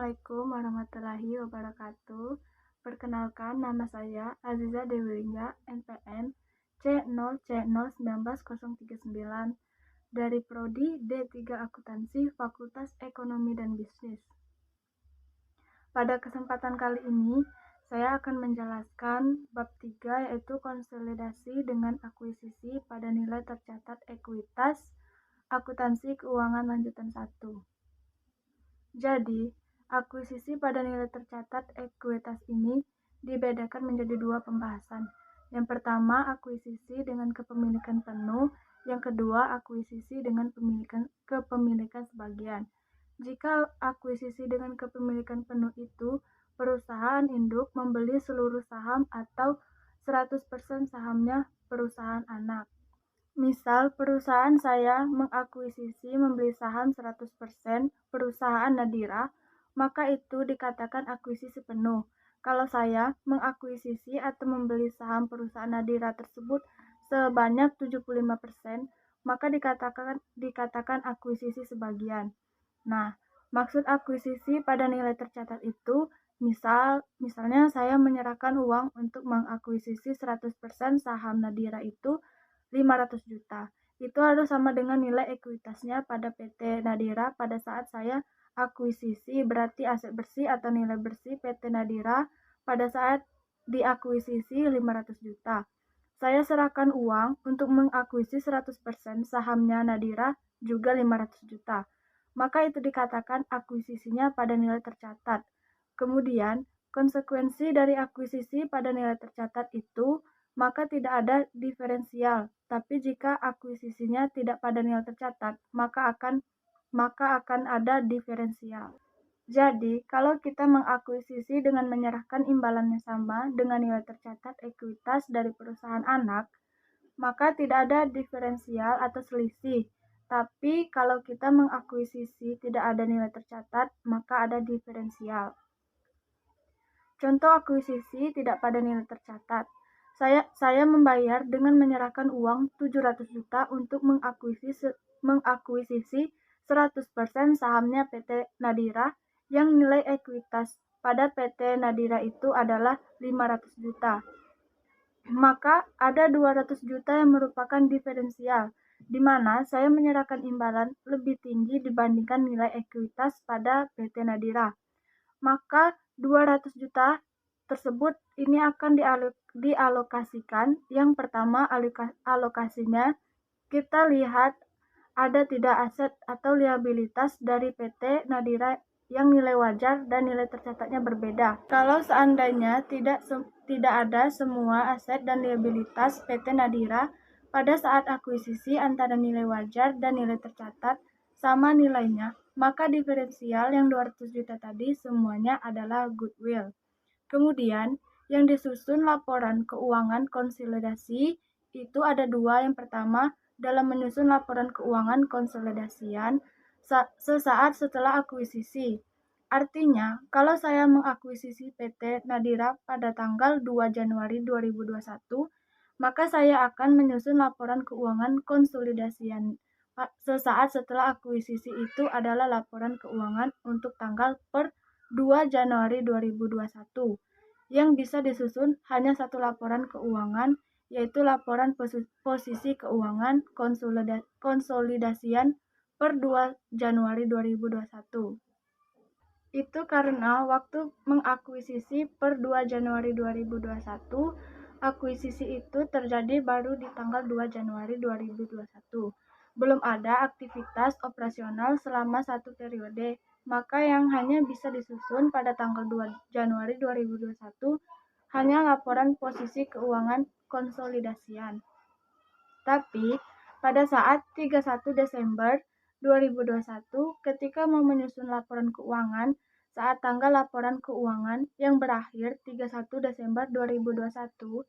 Assalamualaikum warahmatullahi wabarakatuh. Perkenalkan, nama saya Aziza Dewilingga, NPM C0C01939 dari Prodi D3 Akuntansi Fakultas Ekonomi dan Bisnis. Pada kesempatan kali ini, saya akan menjelaskan bab 3 yaitu konsolidasi dengan akuisisi pada nilai tercatat ekuitas akuntansi keuangan lanjutan 1. Jadi, akuisisi pada nilai tercatat ekuitas ini dibedakan menjadi dua pembahasan. Yang pertama, akuisisi dengan kepemilikan penuh. Yang kedua, akuisisi dengan kepemilikan sebagian. Jika akuisisi dengan kepemilikan penuh itu, perusahaan induk membeli seluruh saham atau 100% sahamnya perusahaan anak. Misal, perusahaan saya mengakuisisi membeli saham 100% perusahaan Nadira, maka itu dikatakan akuisisi penuh. Kalau saya mengakuisisi atau membeli saham perusahaan Nadira tersebut sebanyak 75%, maka dikatakan akuisisi sebagian. Nah, maksud akuisisi pada nilai tercatat itu, misalnya saya menyerahkan uang untuk mengakuisisi 100% saham Nadira itu 500 juta. Itu harus sama dengan nilai ekuitasnya pada PT Nadira pada saat saya akuisisi, berarti aset bersih atau nilai bersih PT Nadira pada saat diakuisisi 500 juta. Saya serahkan uang untuk mengakuisisi 100% sahamnya Nadira juga 500 juta. Maka itu dikatakan akuisisinya pada nilai tercatat. Kemudian, konsekuensi dari akuisisi pada nilai tercatat itu, maka tidak ada diferensial. Tapi jika akuisisinya tidak pada nilai tercatat, maka akan ada diferensial. Jadi, kalau kita mengakuisisi dengan menyerahkan imbalannya sama dengan nilai tercatat ekuitas dari perusahaan anak, maka tidak ada diferensial atau selisih. Tapi kalau kita mengakuisisi tidak ada nilai tercatat, maka ada diferensial. Contoh akuisisi tidak pada nilai tercatat. Saya membayar dengan menyerahkan uang 700 juta untuk mengakuisisi 100% sahamnya PT Nadira yang nilai ekuitas pada PT Nadira itu adalah 500 juta. Maka ada 200 juta yang merupakan diferensial, di mana saya menyerahkan imbalan lebih tinggi dibandingkan nilai ekuitas pada PT Nadira. Maka 200 juta tersebut ini akan dialokasikan. Yang pertama, alokasinya kita lihat ada tidak aset atau liabilitas dari PT Nadira yang nilai wajar dan nilai tercatatnya berbeda. Kalau seandainya tidak ada semua aset dan liabilitas PT Nadira pada saat akuisisi antara nilai wajar dan nilai tercatat sama nilainya, maka diferensial yang 200 juta tadi semuanya adalah goodwill. Kemudian, yang disusun laporan keuangan konsolidasi itu ada dua. Yang pertama, dalam menyusun laporan keuangan konsolidasian sesaat setelah akuisisi. Artinya, kalau saya mengakuisisi PT Nadira pada tanggal 2 Januari 2021, maka saya akan menyusun laporan keuangan konsolidasian sesaat setelah akuisisi itu adalah laporan keuangan untuk tanggal per 2 Januari 2021 yang bisa disusun hanya satu laporan keuangan, yaitu laporan posisi keuangan konsolidasian per 2 Januari 2021. Itu karena waktu mengakuisisi per 2 Januari 2021, akuisisi itu terjadi baru di tanggal 2 Januari 2021. Belum ada aktivitas operasional selama satu periode, maka yang hanya bisa disusun pada tanggal 2 Januari 2021 hanya laporan posisi keuangan konsolidasian. Tapi pada saat 31 Desember 2021 ketika mau menyusun laporan keuangan saat tanggal laporan keuangan yang berakhir 31 Desember 2021,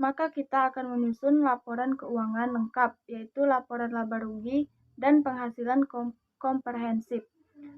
maka kita akan menyusun laporan keuangan lengkap, yaitu laporan laba rugi dan penghasilan komprehensif,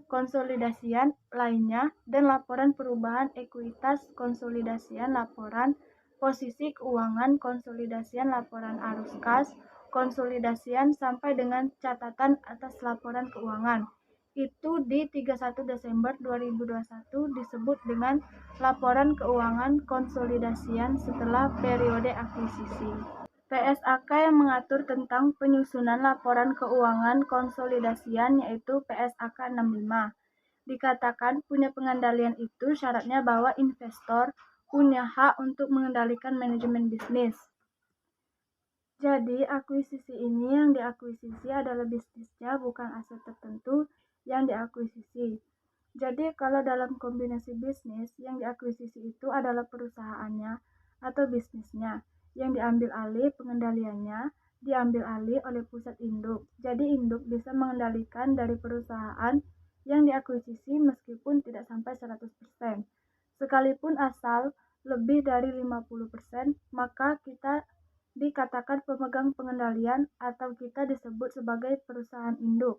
konsolidasian lainnya, dan laporan perubahan ekuitas konsolidasian, laporan posisi keuangan konsolidasian, laporan arus kas konsolidasian, sampai dengan catatan atas laporan keuangan. itu di 31 Desember 2021 disebut dengan laporan keuangan konsolidasian setelah periode akuisisi. PSAK yang mengatur tentang penyusunan laporan keuangan konsolidasian yaitu PSAK 65. Dikatakan punya pengendalian itu syaratnya bahwa investor punya hak untuk mengendalikan manajemen bisnis. Jadi, akuisisi ini yang diakuisisi adalah bisnisnya, bukan aset tertentu yang diakuisisi. Jadi, kalau dalam kombinasi bisnis, yang diakuisisi itu adalah perusahaannya atau bisnisnya. Yang diambil alih pengendaliannya diambil alih oleh pusat induk. Jadi, induk bisa mengendalikan dari perusahaan yang diakuisisi meskipun tidak sampai 100%. Sekalipun asal lebih dari 50%, maka kita dikatakan pemegang pengendalian atau kita disebut sebagai perusahaan induk.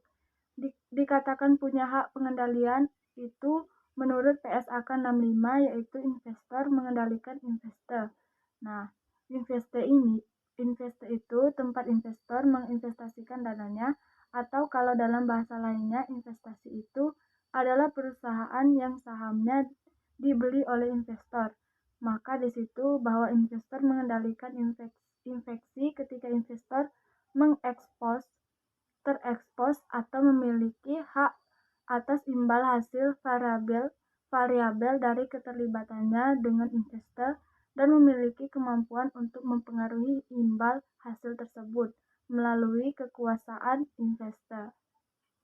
Dikatakan punya hak pengendalian itu menurut PSAK 65 yaitu investor mengendalikan investor. Nah, investor itu tempat investor menginvestasikan dananya, atau kalau dalam bahasa lainnya investasi itu adalah perusahaan yang sahamnya dibeli oleh investor. Maka di situ bahwa investor mengendalikan investasi ketika investor terekspos atau memiliki hak atas imbal hasil variabel dari keterlibatannya dengan investor dan memiliki kemampuan untuk mempengaruhi imbal hasil tersebut melalui kekuasaan investor.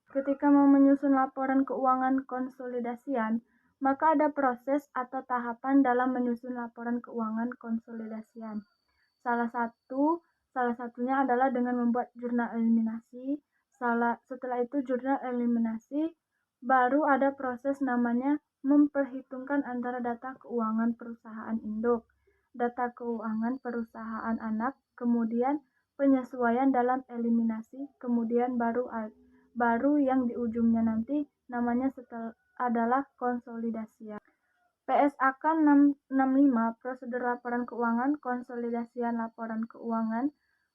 Ketika mau menyusun laporan keuangan konsolidasian, maka ada proses atau tahapan dalam menyusun laporan keuangan konsolidasian. Salah satunya adalah dengan membuat jurnal eliminasi. Setelah itu jurnal eliminasi, baru ada proses namanya memperhitungkan antara data keuangan perusahaan induk, data keuangan perusahaan anak, kemudian penyesuaian dalam eliminasi, kemudian baru yang di ujungnya nanti namanya adalah konsolidasi. PSAK 65 prosedur laporan keuangan konsolidasian laporan keuangan.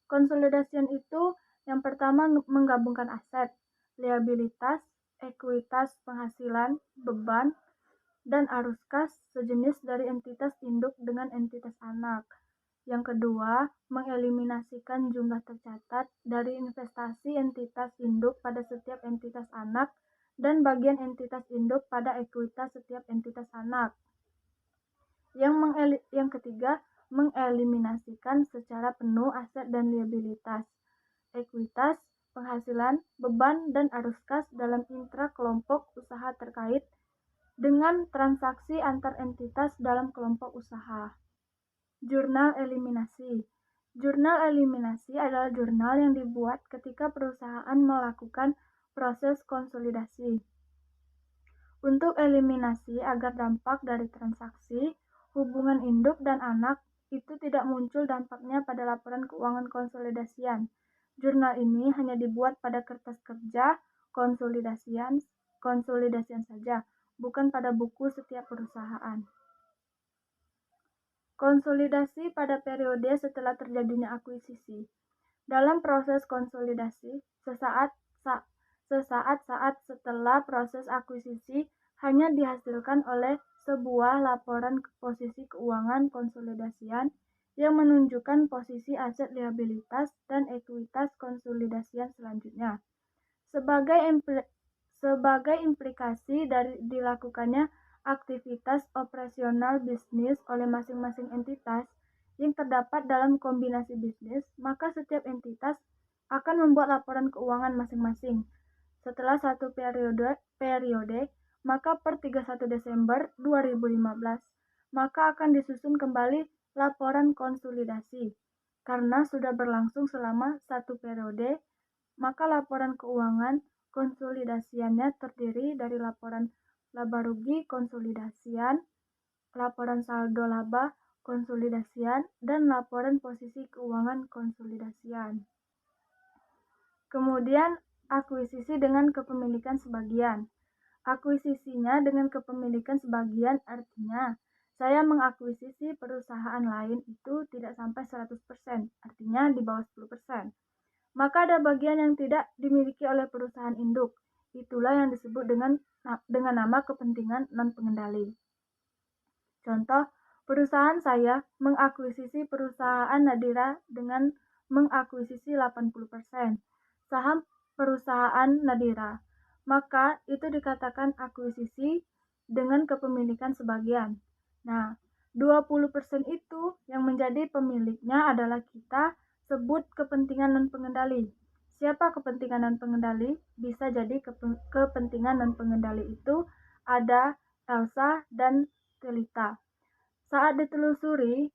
Konsolidasian itu yang pertama menggabungkan aset, liabilitas, ekuitas, penghasilan, beban, dan arus kas sejenis dari entitas induk dengan entitas anak. Yang kedua, mengeliminasikan jumlah tercatat dari investasi entitas induk pada setiap entitas anak dan bagian entitas induk pada ekuitas setiap entitas anak. Yang ketiga, mengeliminasikan secara penuh aset dan liabilitas, ekuitas, penghasilan, beban, dan arus kas dalam intra kelompok usaha terkait dengan transaksi antar entitas dalam kelompok usaha. Jurnal eliminasi. Jurnal eliminasi adalah jurnal yang dibuat ketika perusahaan melakukan proses konsolidasi. Untuk eliminasi agar dampak dari transaksi, hubungan induk dan anak itu tidak muncul dampaknya pada laporan keuangan konsolidasian. Jurnal ini hanya dibuat pada kertas kerja konsolidasian saja, bukan pada buku setiap perusahaan. Konsolidasi pada periode setelah terjadinya akuisisi. Dalam proses konsolidasi, saat setelah proses akuisisi hanya dihasilkan oleh sebuah laporan posisi keuangan konsolidasian yang menunjukkan posisi aset liabilitas dan ekuitas konsolidasian selanjutnya. Sebagai implikasi dari dilakukannya aktivitas operasional bisnis oleh masing-masing entitas yang terdapat dalam kombinasi bisnis, maka setiap entitas akan membuat laporan keuangan masing-masing. Setelah satu periode, maka per 31 Desember 2015, maka akan disusun kembali laporan konsolidasi. Karena sudah berlangsung selama satu periode, maka laporan keuangan konsolidasiannya terdiri dari laporan laba rugi konsolidasian, laporan saldo laba konsolidasian, dan laporan posisi keuangan konsolidasian. Kemudian akuisisi dengan kepemilikan sebagian. Akuisisinya dengan kepemilikan sebagian artinya saya mengakuisisi perusahaan lain itu tidak sampai 100%, artinya di bawah 10%. Maka ada bagian yang tidak dimiliki oleh perusahaan induk. Itulah yang disebut dengan nama kepentingan non-pengendali. Contoh, perusahaan saya mengakuisisi perusahaan Nadira dengan mengakuisisi 80% saham perusahaan Nadira. Maka itu dikatakan akuisisi dengan kepemilikan sebagian. Nah, 20% itu yang menjadi pemiliknya adalah kita sebut kepentingan non-pengendali. Siapa kepentingan non-pengendali? Bisa jadi kepentingan non-pengendali itu ada Elsa dan Telita. Saat ditelusuri,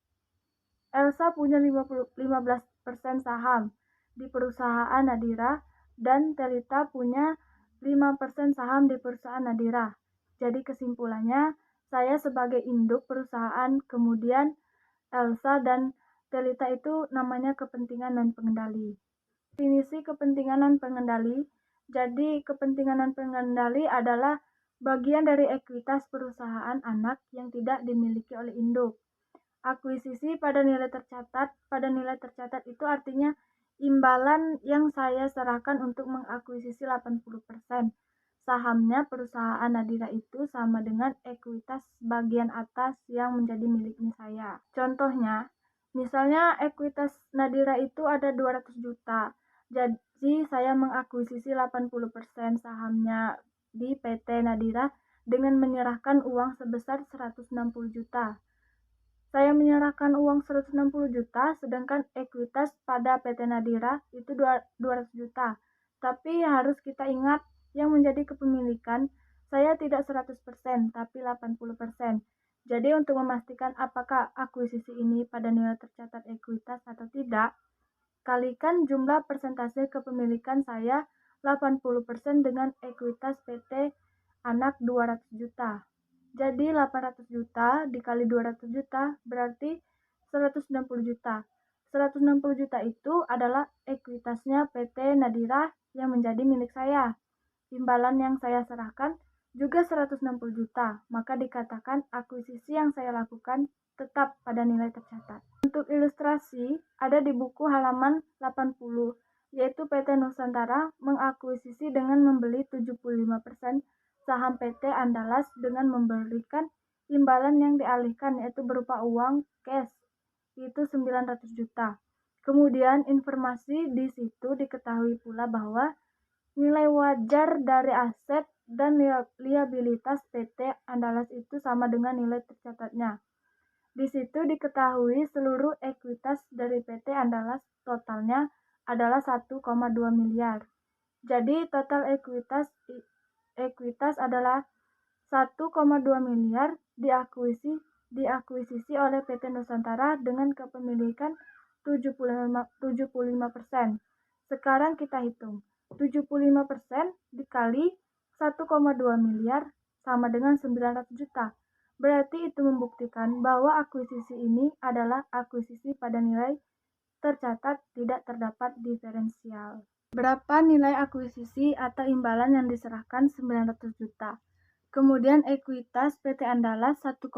Elsa punya 15% saham di perusahaan Nadira dan Telita punya 5% saham di perusahaan Nadira. Jadi kesimpulannya, saya sebagai induk perusahaan, kemudian Elsa dan Telita itu namanya kepentingan non-pengendali. Definisi kepentingan non-pengendali. Jadi kepentingan non-pengendali adalah bagian dari ekuitas perusahaan anak yang tidak dimiliki oleh induk. Akuisisi pada nilai tercatat itu artinya imbalan yang saya serahkan untuk mengakuisisi 80% sahamnya perusahaan Nadira itu sama dengan ekuitas bagian atas yang menjadi miliknya saya. Contohnya, misalnya ekuitas Nadira itu ada 200 juta. Jadi saya mengakuisisi 80% sahamnya di PT Nadira dengan menyerahkan uang sebesar 160 juta. Saya menyerahkan uang 160 juta, sedangkan ekuitas pada PT Nadira itu 200 juta. Tapi harus kita ingat, yang menjadi kepemilikan saya tidak 100%, tapi 80%. Jadi untuk memastikan apakah akuisisi ini pada nilai tercatat ekuitas atau tidak, kalikan jumlah persentase kepemilikan saya 80% dengan ekuitas PT anak 200 juta. Jadi 800 juta dikali 200 juta berarti 160 juta. 160 juta itu adalah ekuitasnya PT Nadira yang menjadi milik saya. Imbalan yang saya serahkan juga 160 juta, maka dikatakan akuisisi yang saya lakukan tetap pada nilai tercatat. Untuk ilustrasi, ada di buku halaman 80, yaitu PT Nusantara mengakuisisi dengan membeli 75% saham PT Andalas dengan memberikan imbalan yang dialihkan yaitu berupa uang cash, yaitu 900 juta. Kemudian informasi di situ diketahui pula bahwa nilai wajar dari aset dan liabilitas PT Andalas itu sama dengan nilai tercatatnya. Di situ diketahui seluruh ekuitas dari PT Andalas totalnya adalah 1,2 miliar. Jadi total ekuitas adalah 1,2 miliar diakuisisi oleh PT Nusantara dengan kepemilikan 75%. Sekarang kita hitung. 75% dikali 1,2 miliar sama dengan 900 juta. Berarti itu membuktikan bahwa akuisisi ini adalah akuisisi pada nilai tercatat tidak terdapat diferensial. Berapa nilai akuisisi atau imbalan yang diserahkan 900 juta. Kemudian ekuitas PT Andalas 1,2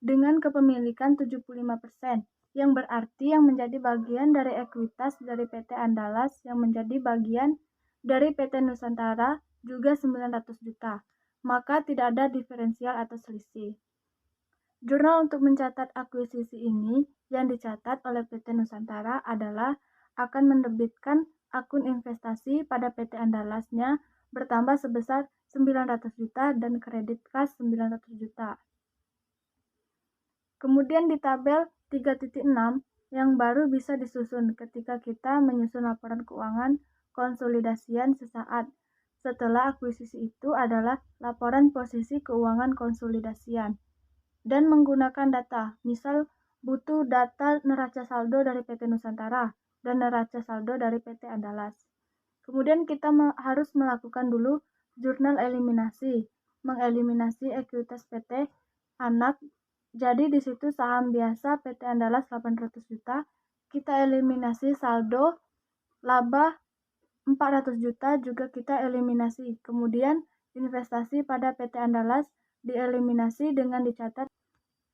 dengan kepemilikan 75%. Yang berarti yang menjadi bagian dari ekuitas dari PT Andalas yang menjadi bagian dari PT Nusantara juga 900 juta. Maka tidak ada diferensial atau selisih. Jurnal untuk mencatat akuisisi ini yang dicatat oleh PT Nusantara adalah akan menerbitkan akun investasi pada PT Andalasnya bertambah sebesar 900 juta dan kredit kas 900 juta. Kemudian di tabel 3.6 yang baru bisa disusun ketika kita menyusun laporan keuangan konsolidasian sesaat setelah akuisisi itu adalah laporan posisi keuangan konsolidasian dan menggunakan data, misal butuh data neraca saldo dari PT Nusantara dan neraca saldo dari PT Andalas. Kemudian kita harus melakukan dulu jurnal eliminasi, mengeliminasi ekuitas PT anak. Jadi di situ saham biasa PT Andalas 800 juta, kita eliminasi saldo laba 400 juta juga kita eliminasi. Kemudian investasi pada PT Andalas dieliminasi dengan dicatat.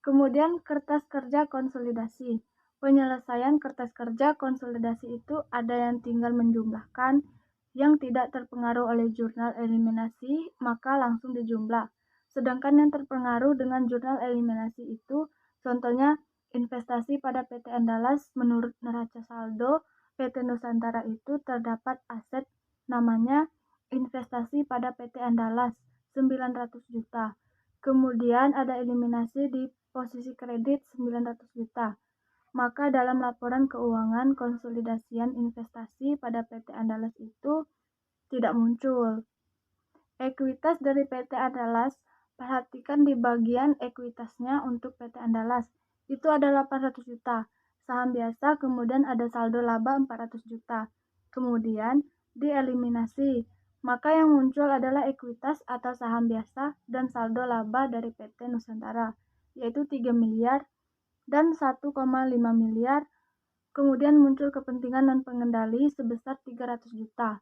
Kemudian kertas kerja konsolidasi. Penyelesaian kertas kerja konsolidasi itu ada yang tinggal menjumlahkan, yang tidak terpengaruh oleh jurnal eliminasi maka langsung dijumlah. Sedangkan yang terpengaruh dengan jurnal eliminasi itu contohnya investasi pada PT Andalas. Menurut neraca saldo PT Nusantara itu terdapat aset namanya investasi pada PT Andalas 900 juta. Kemudian ada eliminasi di posisi kredit 900 juta. Maka dalam laporan keuangan konsolidasian investasi pada PT Andalas itu tidak muncul. Ekuitas dari PT Andalas, perhatikan di bagian ekuitasnya untuk PT Andalas. Itu ada 800 juta. Saham biasa, kemudian ada saldo laba 400 juta. Kemudian dieliminasi. Maka yang muncul adalah ekuitas atau saham biasa dan saldo laba dari PT Nusantara, yaitu 3 miliar dan 1,5 miliar. Kemudian muncul kepentingan dan pengendali sebesar 300 juta.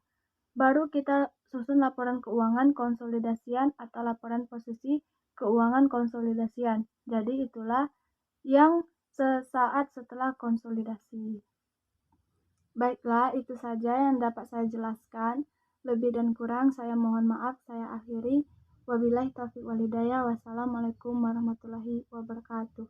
Baru kita susun laporan keuangan konsolidasian atau laporan posisi keuangan konsolidasian. Jadi itulah yang sesaat setelah konsolidasi. Baiklah, itu saja yang dapat saya jelaskan. Lebih dan kurang saya mohon maaf, saya akhiri. Wabillahi taufiq walhidayah. Wassalamualaikum warahmatullahi wabarakatuh.